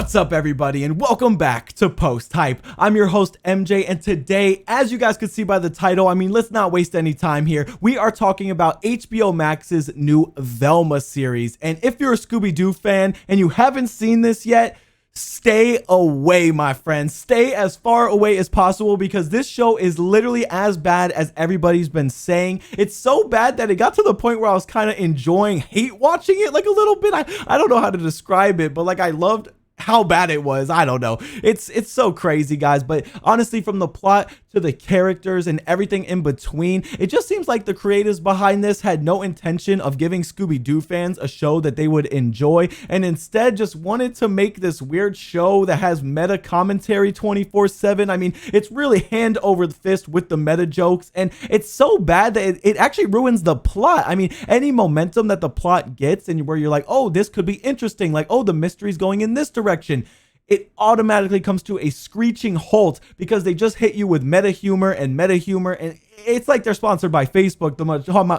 What's up, everybody, and welcome back to Post Hype. I'm your host, MJ, and today, as you guys can see by the title, let's not waste any time here. We are talking about HBO Max's new Velma series, and if you're a Scooby-Doo fan and you haven't seen this yet, stay away, my friends. Stay as far away as possible because this show is literally as bad as everybody's been saying. It's so bad that it got to the point where I was kind of enjoying hate watching it like a little bit. I don't know how to describe it, but like I loved how bad it was. I don't know. It's so crazy, guys. But honestly, from the plot to the characters and everything in between, it just seems like the creators behind this had no intention of giving Scooby-Doo fans a show that they would enjoy, and instead just wanted to make this weird show that has meta commentary 24/7. It's really hand over the fist with the meta jokes, and it's so bad that it actually ruins the plot. Any momentum that the plot gets and where you're like, oh, this could be interesting, like, oh, the mystery's going in this direction, it automatically comes to a screeching halt because they just hit you with meta humor, and it's like they're sponsored by Facebook.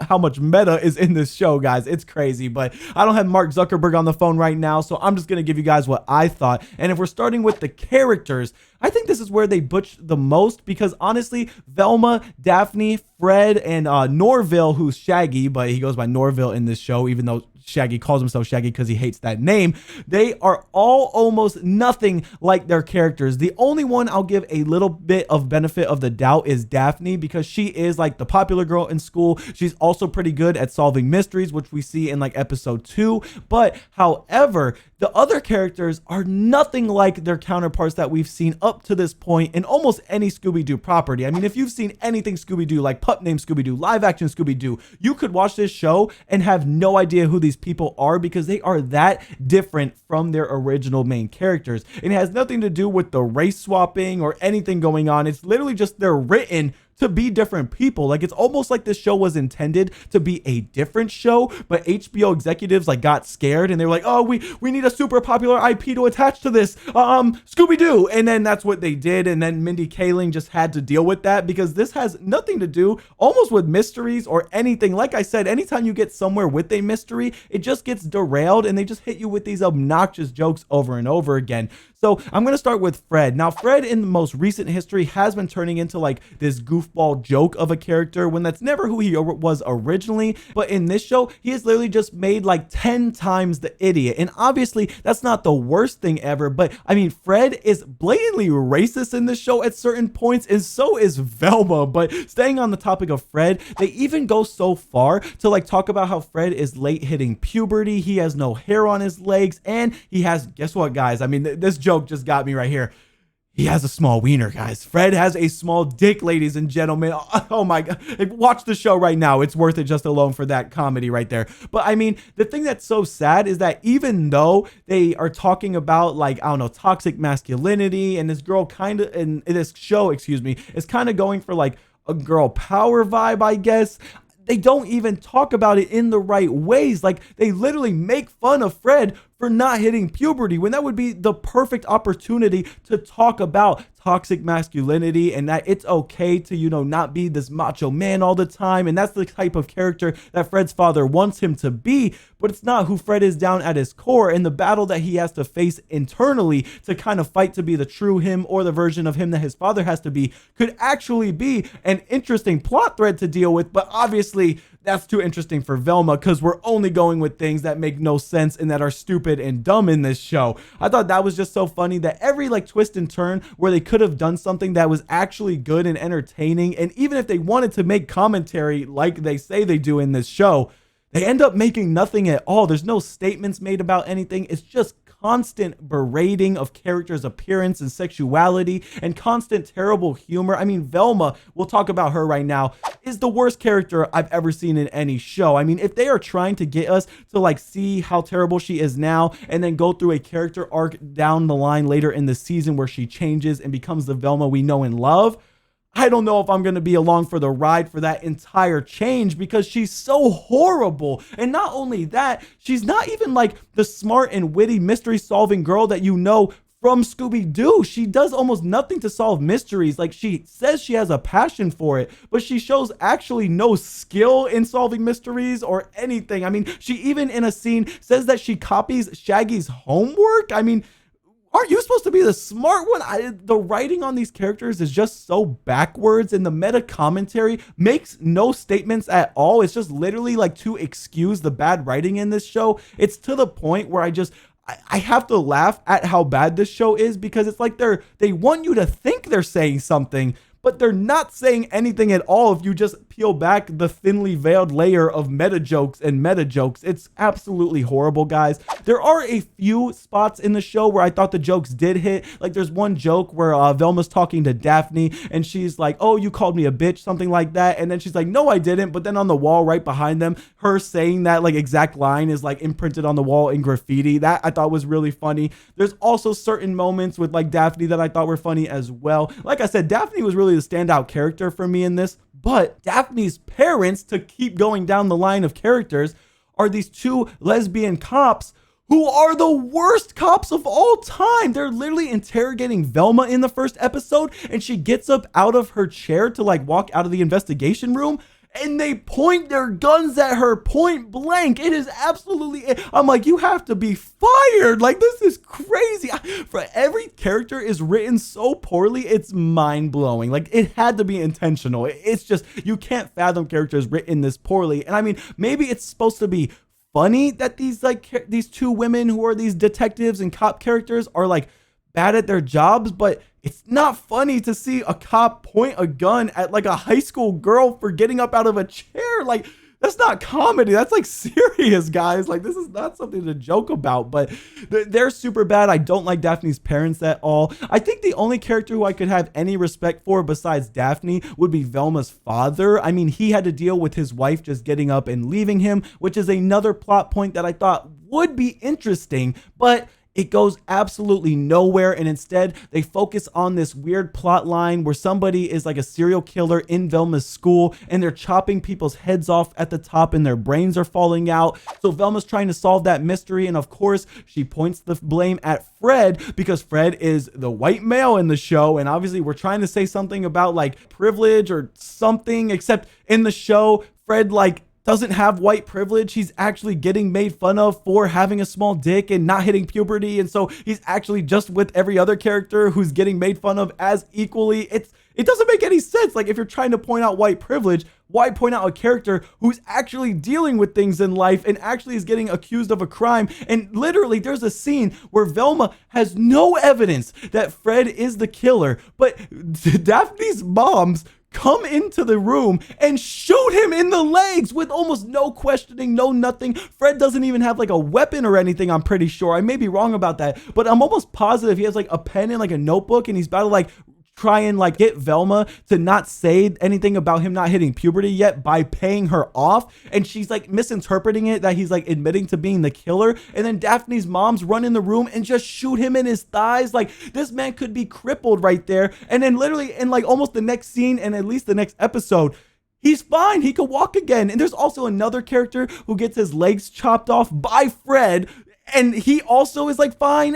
How much meta is in this show, guys. It's crazy. But I don't have Mark Zuckerberg on the phone right now, so I'm just gonna give you guys what I thought. And if we're starting with the characters, I think this is where they butched the most because honestly, Velma, Daphne, Fred, and Norville, who's Shaggy, but he goes by Norville in this show, even though Shaggy calls himself Shaggy because he hates that name. They are all almost nothing like their characters. The only one I'll give a little bit of benefit of the doubt is Daphne, because she is like the popular girl in school. She's also pretty good at solving mysteries, which we see in like episode 2. But however, the other characters are nothing like their counterparts that we've seen up to this point in almost any Scooby-Doo property. If you've seen anything Scooby-Doo, like Pup Named Scooby-Doo, live action Scooby-Doo, you could watch this show and have no idea who these people are because they are that different from their original main characters. It has nothing to do with the race swapping or anything going on. It's literally just they're written to be different people. Like, it's almost like this show was intended to be a different show, but HBO executives like got scared and they were like, oh, we need a super popular IP to attach to this, Scooby-Doo. And then that's what they did. And then Mindy Kaling just had to deal with that because this has nothing to do almost with mysteries or anything. Like I said, anytime you get somewhere with a mystery, it just gets derailed and they just hit you with these obnoxious jokes over and over again. So I'm going to start with Fred. Now, Fred in the most recent history has been turning into like this goofball joke of a character when that's never who he was originally. But in this show, he is literally just made like 10 times the idiot. And obviously, that's not the worst thing ever. But Fred is blatantly racist in this show at certain points, and so is Velma. But staying on the topic of Fred, they even go so far to like talk about how Fred is late hitting puberty. He has no hair on his legs, and he has, guess what, guys? This joke just got me right here. He has a small wiener, guys. Fred has a small dick, ladies and gentlemen. Oh my God. Watch the show right now. It's worth it just alone for that comedy right there. But the thing that's so sad is that even though they are talking about like, I don't know, toxic masculinity, and this girl in this show, is kind of going for like a girl power vibe, I guess. They don't even talk about it in the right ways. Like, they literally make fun of Fred for not hitting puberty when that would be the perfect opportunity to talk about toxic masculinity and that it's okay to, not be this macho man all the time. And that's the type of character that Fred's father wants him to be, but it's not who Fred is down at his core. And the battle that he has to face internally to kind of fight to be the true him or the version of him that his father has to be could actually be an interesting plot thread to deal with. But obviously, that's too interesting for Velma because we're only going with things that make no sense and that are stupid and dumb in this show. I thought that was just so funny that every like twist and turn where they could have done something that was actually good and entertaining, and even if they wanted to make commentary like they say they do in this show, they end up making nothing at all. There's no statements made about anything. It's just constant berating of characters' appearance and sexuality and constant terrible humor. Velma, we'll talk about her right now, is the worst character I've ever seen in any show. If they are trying to get us to like see how terrible she is now and then go through a character arc down the line later in the season where she changes and becomes the Velma we know and love, I don't know if I'm going to be along for the ride for that entire change because she's so horrible. And not only that, she's not even like the smart and witty mystery solving girl that you know from Scooby-Doo. She does almost nothing to solve mysteries. Like, she says she has a passion for it, but she shows actually no skill in solving mysteries or anything. She even in a scene says that she copies Shaggy's homework. aren't you supposed to be the smart one? The writing on these characters is just so backwards, and the meta commentary makes no statements at all. It's just literally like to excuse the bad writing in this show. It's to the point where I have to laugh at how bad this show is, because it's like they want you to think they're saying something, but they're not saying anything at all if you just peel back the thinly veiled layer of meta jokes and meta jokes. It's absolutely horrible, guys. There are a few spots in the show where I thought the jokes did hit. Like there's one joke where Velma's talking to Daphne and she's like, "Oh, you called me a bitch," something like that. And then she's like, "No, I didn't." But then on the wall right behind them, her saying that like exact line is like imprinted on the wall in graffiti. That I thought was really funny. There's also certain moments with like Daphne that I thought were funny as well. Like I said, Daphne was really the standout character for me in this, but Daphne's parents, to keep going down the line of characters, are these two lesbian cops who are the worst cops of all time. They're literally interrogating Velma in the first episode, and she gets up out of her chair to like walk out of the investigation room, and they point their guns at her point blank. It is absolutely, I'm like, you have to be fired. Like, this is crazy. For every character is written so poorly, it's mind blowing. Like, it had to be intentional. It's just, you can't fathom characters written this poorly. And I mean, maybe it's supposed to be funny that these two women who are these detectives and cop characters are like bad at their jobs, but it's not funny to see a cop point a gun at like a high school girl for getting up out of a chair. Like, that's not comedy. That's like serious, guys. Like, this is not something to joke about, but they're super bad. I don't like Daphne's parents at all. I think the only character who I could have any respect for besides Daphne would be Velma's father. I mean, he had to deal with his wife just getting up and leaving him, which is another plot point that I thought would be interesting, but it goes absolutely nowhere, and instead they focus on this weird plot line where somebody is like a serial killer in Velma's school and they're chopping people's heads off at the top and their brains are falling out. So Velma's trying to solve that mystery, and of course she points the blame at Fred because Fred is the white male in the show, and obviously we're trying to say something about like privilege or something, except in the show Fred like doesn't have white privilege. He's actually getting made fun of for having a small dick and not hitting puberty, and so he's actually just with every other character who's getting made fun of as equally. It doesn't make any sense. Like, if you're trying to point out white privilege, why point out a character who's actually dealing with things in life and actually is getting accused of a crime? And literally there's a scene where Velma has no evidence that Fred is the killer, but Daphne's moms come into the room and shoot him in the legs with almost no questioning, no nothing. Fred doesn't even have like a weapon or anything, I'm pretty sure. I may be wrong about that, but I'm almost positive he has like a pen and like a notebook, and he's about to like try and like get Velma to not say anything about him not hitting puberty yet by paying her off, and she's like misinterpreting it that he's like admitting to being the killer, and then Daphne's moms run in the room and just shoot him in his thighs. Like, this man could be crippled right there, and then literally in like almost the next scene and at least the next episode, he's fine. He could walk again. And there's also another character who gets his legs chopped off by Fred, and he also is like fine.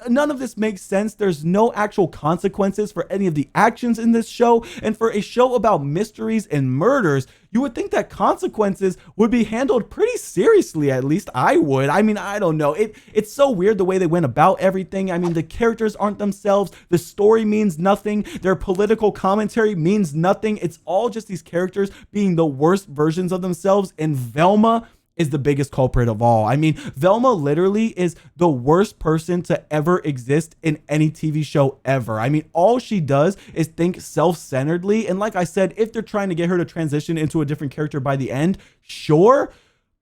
None of this makes sense. There's no actual consequences for any of the actions in this show. And for a show about mysteries and murders, you would think that consequences would be handled pretty seriously. At least I would. I mean, I don't know. It's so weird the way they went about everything. I mean, the characters aren't themselves. The story means nothing. Their political commentary means nothing. It's all just these characters being the worst versions of themselves. And Velma is the biggest culprit of all. I mean, Velma literally is the worst person to ever exist in any TV show ever. I mean, all she does is think self-centeredly. And like I said, if they're trying to get her to transition into a different character by the end, sure.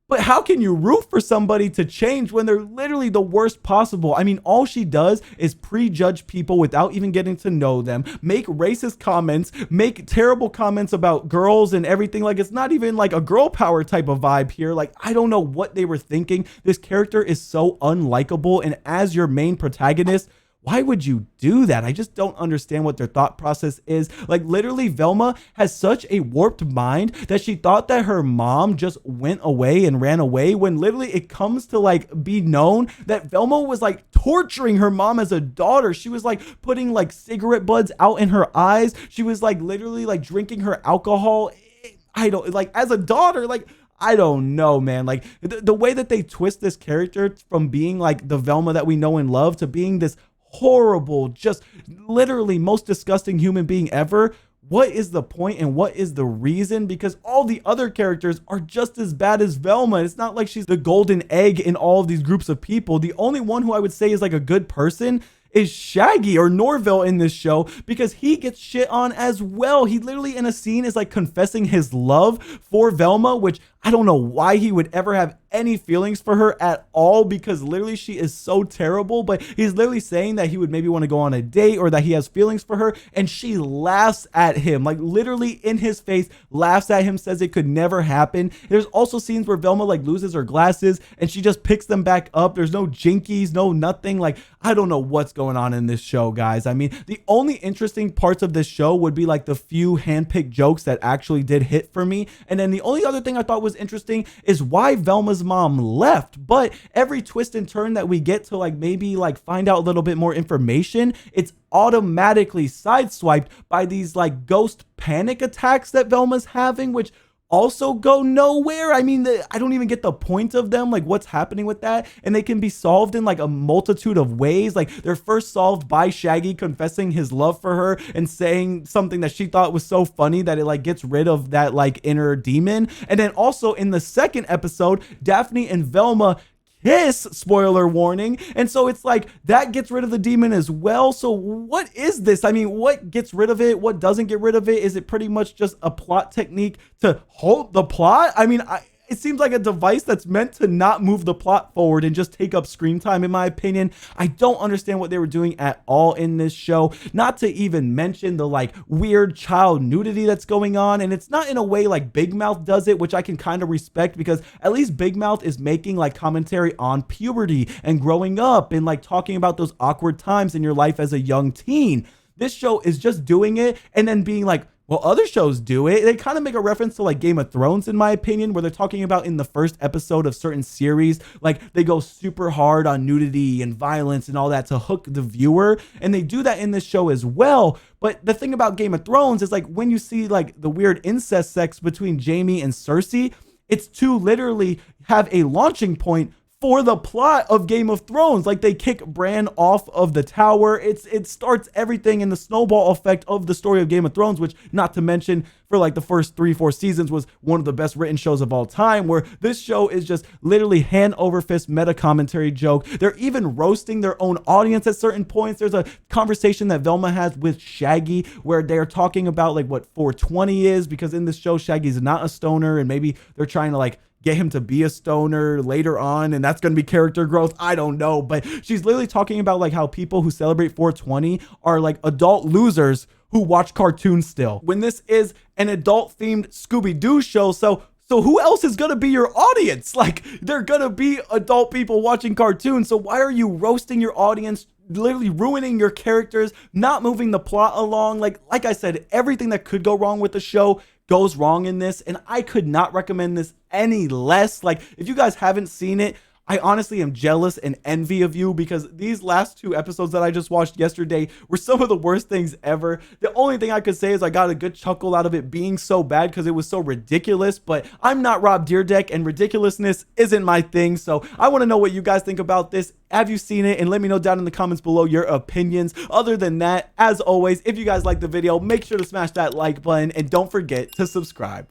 But how can you root for somebody to change when they're literally the worst possible? I mean, all she does is prejudge people without even getting to know them, make racist comments, make terrible comments about girls and everything. Like, it's not even like a girl power type of vibe here. Like, I don't know what they were thinking. This character is so unlikable, and as your main protagonist, why would you do that? I just don't understand what their thought process is. Like, literally, Velma has such a warped mind that she thought that her mom just went away and ran away, when literally it comes to like be known that Velma was like torturing her mom as a daughter. She was like putting like cigarette butts out in her eyes. She was like literally like drinking her alcohol. I don't, like, as a daughter, like, I don't know, man. Like, the way that they twist this character from being like the Velma that we know and love to being this horrible, just literally most disgusting human being ever. What is the point and what is the reason? Because all the other characters are just as bad as Velma. It's not like she's the golden egg in all of these groups of people. The only one who I would say is like a good person is Shaggy or Norville in this show, because he gets shit on as well. He literally in a scene is like confessing his love for Velma, which I don't know why he would ever have any feelings for her at all, because literally she is so terrible. But he's literally saying that he would maybe want to go on a date or that he has feelings for her, and she laughs at him, like literally in his face, laughs at him, says it could never happen. There's also scenes where Velma like loses her glasses and she just picks them back up. There's no jinkies, no nothing. Like, I don't know what's going on in this show, guys. I mean, the only interesting parts of this show would be like the few handpicked jokes that actually did hit for me. And then the only other thing I thought was interesting is why Velma's mom left. But every twist and turn that we get to like maybe like find out a little bit more information, it's automatically sideswiped by these like ghost panic attacks that Velma's having, which also go nowhere. I mean, I don't even get the point of them, like what's happening with that. And they can be solved in like a multitude of ways. Like they're first solved by Shaggy confessing his love for her and saying something that she thought was so funny that it like gets rid of that like inner demon. And then also in the second episode, Daphne and Velma kiss, spoiler warning. And so it's like that gets rid of the demon as well. So what is this? I mean, what gets rid of it? What doesn't get rid of it? Is it pretty much just a plot technique to hold the plot? I mean, it seems like a device that's meant to not move the plot forward and just take up screen time, in my opinion. I don't understand what they were doing at all in this show, not to even mention the like weird child nudity that's going on. And it's not in a way like Big Mouth does it, which I can kind of respect, because at least Big Mouth is making like commentary on puberty and growing up and like talking about those awkward times in your life as a young teen. This show is just doing it and then being like, well, other shows do it. They kind of make a reference to like Game of Thrones, in my opinion, where they're talking about in the first episode of certain series, like they go super hard on nudity and violence and all that to hook the viewer. And they do that in this show as well. But the thing about Game of Thrones is like when you see like the weird incest sex between Jaime and Cersei, it's to literally have a launching point for the plot of Game of Thrones. Like they kick Bran off of the tower. It starts everything in the snowball effect of the story of Game of Thrones, which, not to mention, for like the first 3-4 seasons was one of the best written shows of all time, where this show is just literally hand over fist meta commentary joke. They're even roasting their own audience at certain points. There's a conversation that Velma has with Shaggy where they're talking about like what 420 is, because in this show Shaggy's not a stoner and maybe they're trying to like get him to be a stoner later on, and that's going to be character growth. I don't know, but she's literally talking about like how people who celebrate 420 are like adult losers who watch cartoons still, when this is an adult themed Scooby-Doo show. So who else is going to be your audience? Like, they're going to be adult people watching cartoons. So why are you roasting your audience, literally ruining your characters, not moving the plot along? Like I said, everything that could go wrong with the show goes wrong in this, and I could not recommend this any less. Like, if you guys haven't seen it, I honestly am jealous and envy of you, because these last 2 episodes that I just watched yesterday were some of the worst things ever. The only thing I could say is I got a good chuckle out of it being so bad because it was so ridiculous, but I'm not Rob Dyrdek and ridiculousness isn't my thing. So I want to know what you guys think about this. Have you seen it? And let me know down in the comments below your opinions. Other than that, as always, if you guys like the video, make sure to smash that like button and don't forget to subscribe.